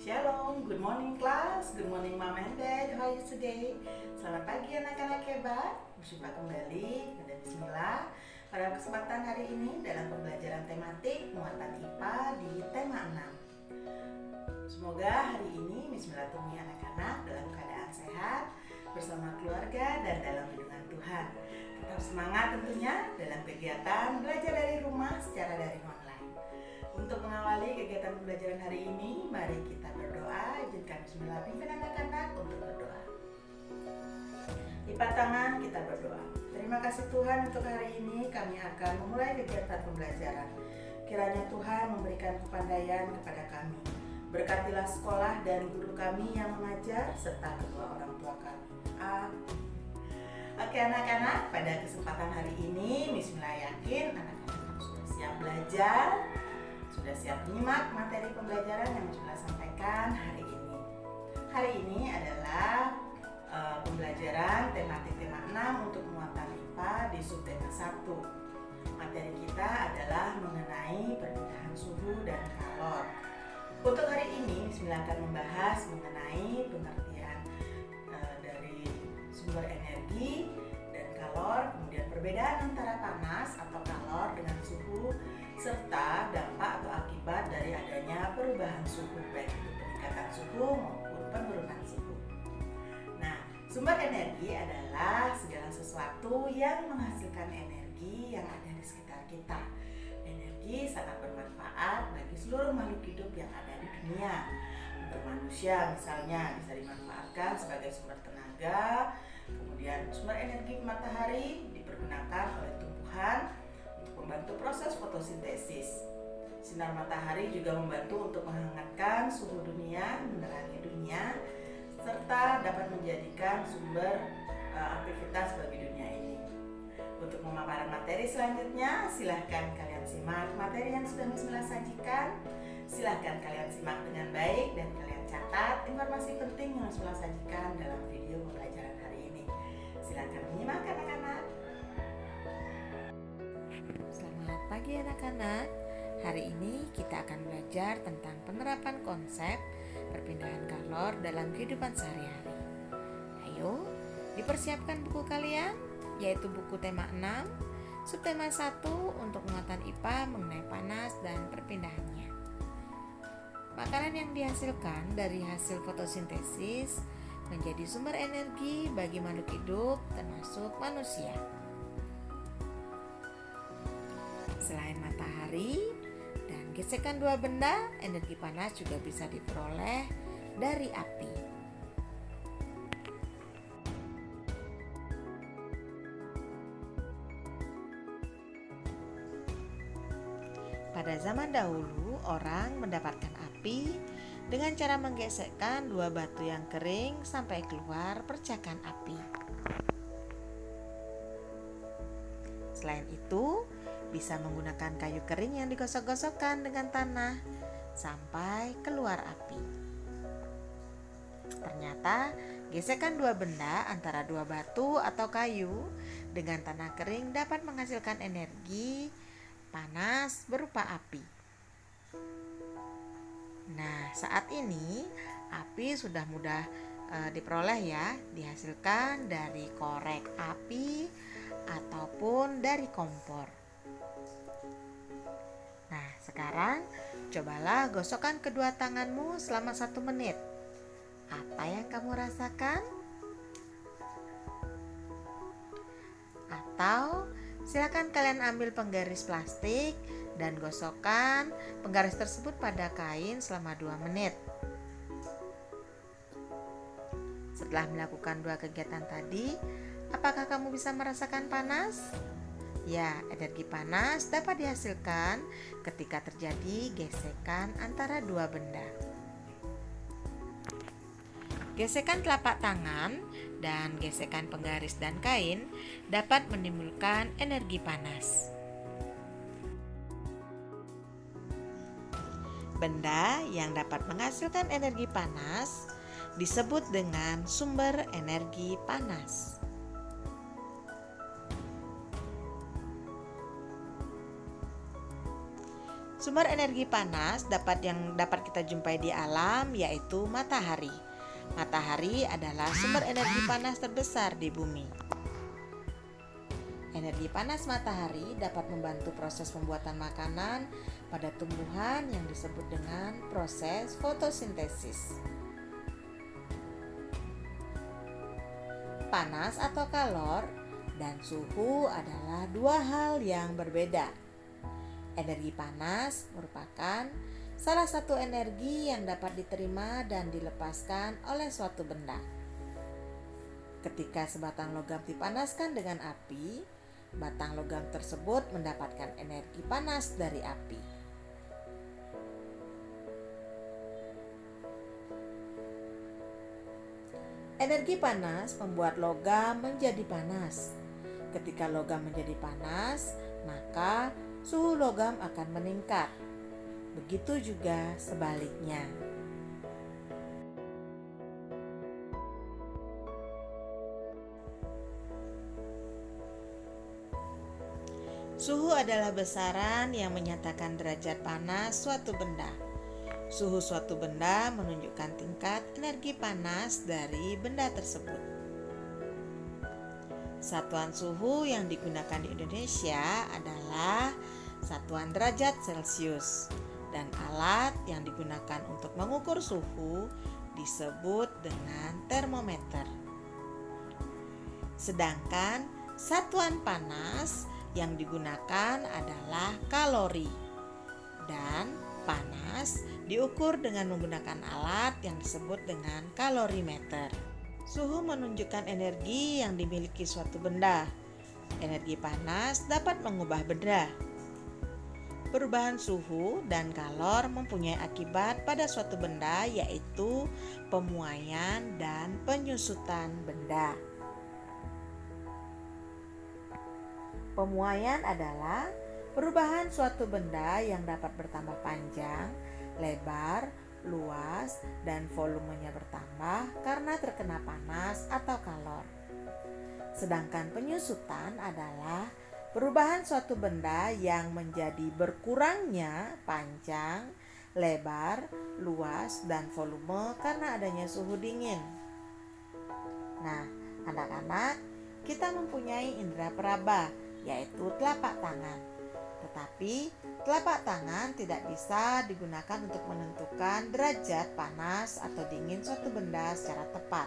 Shalom, good morning class, good morning mom and dad, how are you today? Selamat pagi anak-anak hebat, berjumpa kembali pada Bismillah. Pada kesempatan hari ini dalam pembelajaran tematik muatan IPA di tema 6. Semoga hari ini Bismillah temui anak-anak dalam keadaan sehat, bersama keluarga dan dalam lindungan Tuhan. Tetap semangat tentunya dalam kegiatan belajar dari rumah secara daring online. Untuk mengawali kegiatan pembelajaran hari ini, mari kita berdoa. Izinkan Bismillah pimpin anak-anak untuk berdoa. Lipat tangan, kita berdoa. Terima kasih Tuhan untuk hari ini kami akan memulai kegiatan pembelajaran. Kiranya Tuhan memberikan kepandaian kepada kami. Berkatilah sekolah dan guru kami yang mengajar serta kedua orang tua kami. Amin. Oke anak-anak, pada kesempatan hari ini Bismillah yakin anak-anak sudah siap belajar, sudah siap menyimak materi pembelajaran yang Bismillah sampaikan hari ini. Hari ini adalah pembelajaran tematik tema 6 untuk muatan IPA di subtema 1. Materi kita adalah mengenai perpindahan suhu dan kalor. Untuk hari ini Bismillah akan membahas mengenai pengertian dari sumber energi dan kalor, kemudian perbedaan antara panas atau kalor dengan suhu, serta dampak atau akibat dari adanya perubahan suhu, baik itu peningkatan suhu maupun penurunan suhu. Nah, sumber energi adalah segala sesuatu yang menghasilkan energi yang ada di sekitar kita. Energi sangat bermanfaat bagi seluruh makhluk hidup yang ada di dunia. Untuk manusia misalnya bisa dimanfaatkan sebagai sumber tenaga, kemudian sumber energi matahari dipergunakan oleh tumbuhan untuk membantu proses fotosintesis. Sinar matahari juga membantu untuk menghangatkan suhu dunia, menerangi dunia, serta dapat menjadikan sumber aktivitas bagi dunia ini. Untuk memaparan materi selanjutnya, silahkan kalian simak materi yang sudah Bismillah sajikan. Silahkan kalian simak dengan baik dan kalian catat informasi penting yang Bismillah sajikan dalam video pembelajaran hari ini. Silahkan menyimak anak-anak. Selamat pagi anak-anak. Hari ini kita akan belajar tentang penerapan konsep perpindahan kalor dalam kehidupan sehari-hari. Ayo, dipersiapkan buku kalian, yaitu buku tema 6, subtema 1 untuk muatan IPA mengenai panas dan perpindahannya. Makanan yang dihasilkan dari hasil fotosintesis menjadi sumber energi bagi makhluk hidup termasuk manusia. Selain matahari dan gesekan dua benda, energi panas juga bisa diperoleh dari api. Pada zaman dahulu, orang mendapatkan api dengan cara menggesekkan dua batu yang kering sampai keluar percikan api. Selain itu, bisa menggunakan kayu kering yang digosok-gosokkan dengan tanah sampai keluar api. Ternyata, gesekan dua benda antara dua batu atau kayu dengan tanah kering dapat menghasilkan energi panas berupa api. Nah, saat ini api sudah mudah diperoleh ya, dihasilkan dari korek api ataupun dari kompor. Nah, sekarang cobalah gosokkan kedua tanganmu selama 1 menit. Apa yang kamu rasakan? Atau silakan kalian ambil penggaris plastik dan gosokkan penggaris tersebut pada kain selama 2 menit. Setelah melakukan 2 kegiatan tadi, apakah kamu bisa merasakan panas? Ya, energi panas dapat dihasilkan ketika terjadi gesekan antara dua benda. Gesekan telapak tangan dan gesekan penggaris dan kain dapat menimbulkan energi panas. Benda yang dapat menghasilkan energi panas disebut dengan sumber energi panas. Sumber energi panas yang dapat kita jumpai di alam yaitu matahari. Matahari adalah sumber energi panas terbesar di bumi. Energi panas matahari dapat membantu proses pembuatan makanan pada tumbuhan yang disebut dengan proses fotosintesis. Panas atau kalor dan suhu adalah dua hal yang berbeda. Energi panas merupakan salah satu energi yang dapat diterima dan dilepaskan oleh suatu benda. Ketika sebatang logam dipanaskan dengan api, batang logam tersebut mendapatkan energi panas dari api. Energi panas membuat logam menjadi panas. Ketika logam menjadi panas, maka suhu logam akan meningkat. Begitu juga sebaliknya. Suhu adalah besaran yang menyatakan derajat panas suatu benda. Suhu suatu benda menunjukkan tingkat energi panas dari benda tersebut. Satuan suhu yang digunakan di Indonesia adalah satuan derajat Celcius, dan alat yang digunakan untuk mengukur suhu disebut dengan termometer. Sedangkan satuan panas yang digunakan adalah kalori, dan panas diukur dengan menggunakan alat yang disebut dengan kalorimeter. Suhu menunjukkan energi yang dimiliki suatu benda. Energi panas dapat mengubah benda. Perubahan suhu dan kalor mempunyai akibat pada suatu benda, yaitu pemuaian dan penyusutan benda. Pemuaian adalah perubahan suatu benda yang dapat bertambah panjang, lebar, luas, dan volumenya bertambah karena terkena panas atau kalor. Sedangkan penyusutan adalah perubahan suatu benda yang menjadi berkurangnya panjang, lebar, luas, dan volume karena adanya suhu dingin. Nah, anak-anak, kita mempunyai indera peraba, yaitu telapak tangan. Tetapi telapak tangan tidak bisa digunakan untuk menentukan derajat panas atau dingin suatu benda secara tepat.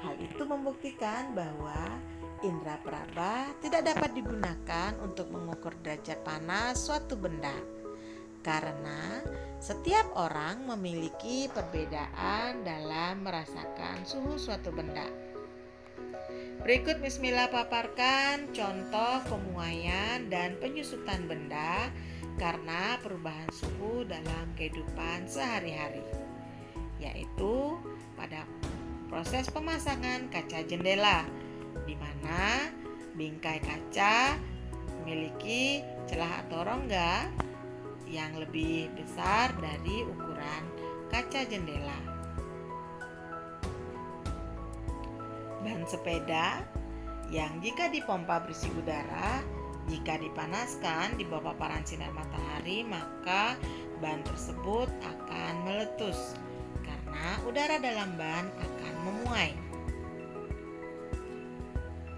Hal itu membuktikan bahwa indera peraba tidak dapat digunakan untuk mengukur derajat panas suatu benda, karena setiap orang memiliki perbedaan dalam merasakan suhu suatu benda. Berikut Bismillah paparkan contoh pemuaian dan penyusutan benda karena perubahan suhu dalam kehidupan sehari-hari, yaitu pada proses pemasangan kaca jendela, di mana bingkai kaca memiliki celah atau rongga yang lebih besar dari ukuran kaca jendela. Ban sepeda yang jika dipompa berisi udara, jika dipanaskan di bawah paparan sinar matahari, maka ban tersebut akan meletus karena udara dalam ban akan memuai.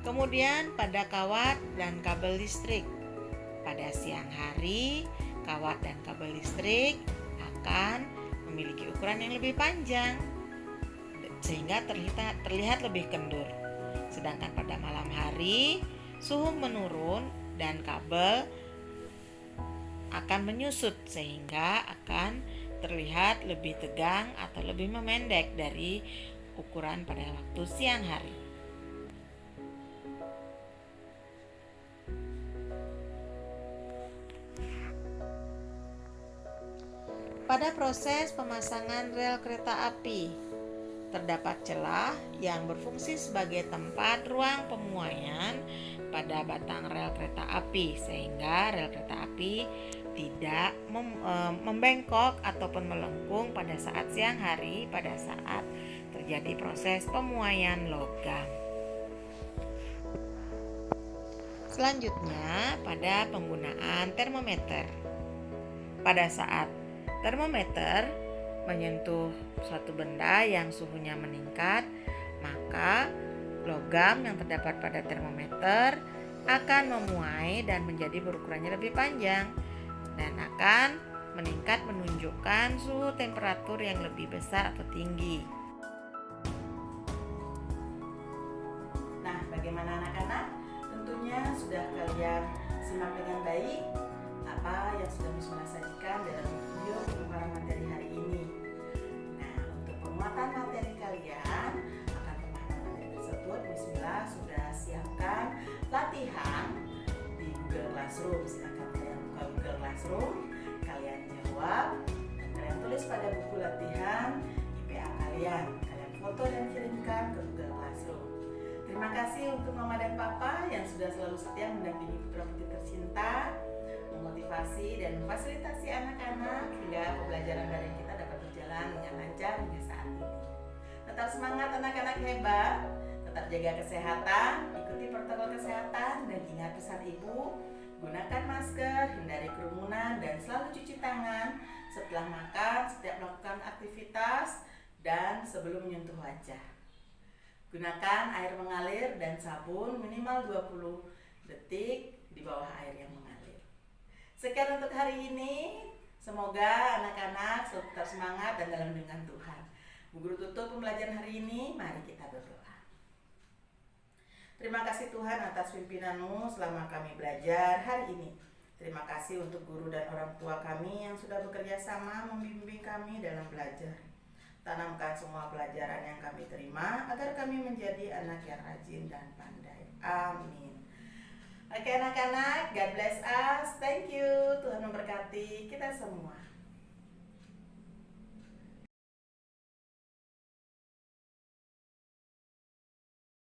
Kemudian pada kawat dan kabel listrik, pada siang hari kawat dan kabel listrik akan memiliki ukuran yang lebih panjang sehingga terlihat lebih kendur. Sedangkan pada malam hari suhu menurun dan kabel akan menyusut sehingga akan terlihat lebih tegang atau lebih memendek dari ukuran pada waktu siang hari. Pada proses pemasangan rel kereta api, terdapat celah yang berfungsi sebagai tempat ruang pemuaian pada batang rel kereta api, sehingga rel kereta api tidak membengkok ataupun melengkung pada saat siang hari pada saat terjadi proses pemuaian logam. Selanjutnya, pada penggunaan termometer. Pada saat termometer menyentuh suatu benda yang suhunya meningkat, maka logam yang terdapat pada termometer akan memuai dan menjadi berukurannya lebih panjang dan akan meningkat menunjukkan suhu temperatur yang lebih besar atau tinggi. Nah, bagaimana anak-anak? Tentunya sudah kalian simak dengan baik apa yang sudah Miss Mona sajikan dalam video pemaparan materi hari ini. Nah, untuk penguatan materi kalian akan pemahaman materi tersebut, Miss Mona sudah siapkan latihan di Google Classroom. Silakan kalian buka Google Classroom, kalian jawab, dan kalian tulis pada buku latihan IPA kalian. Kalian foto dan kirimkan ke Google Classroom. Terima kasih untuk Mama dan Papa yang sudah selalu setia mendampingi putra-putri tercinta, memotivasi dan memfasilitasi anak-anak hingga pembelajaran daring kita dapat berjalan dengan lancar hingga saat ini. Tetap semangat anak-anak hebat, tetap jaga kesehatan, ikuti protokol kesehatan dan ingat pesan ibu, gunakan masker, hindari kerumunan dan selalu cuci tangan setelah makan, setiap melakukan aktivitas dan sebelum menyentuh wajah. Gunakan air mengalir dan sabun minimal 20 detik di bawah air yang mengalir. Sekian untuk hari ini. Semoga anak-anak selalu tetap semangat dan dalam lindungan Tuhan. Bu Guru tutup pembelajaran hari ini. Mari kita berdoa. Terima kasih Tuhan atas pimpinan-Mu selama kami belajar hari ini. Terima kasih untuk guru dan orang tua kami yang sudah bekerja sama membimbing kami dalam belajar. Tanamkan semua pelajaran yang kami terima agar kami menjadi anak yang rajin dan pandai. Amin. Oke anak-anak, God bless us. Thank you. Tuhan memberkati kita semua.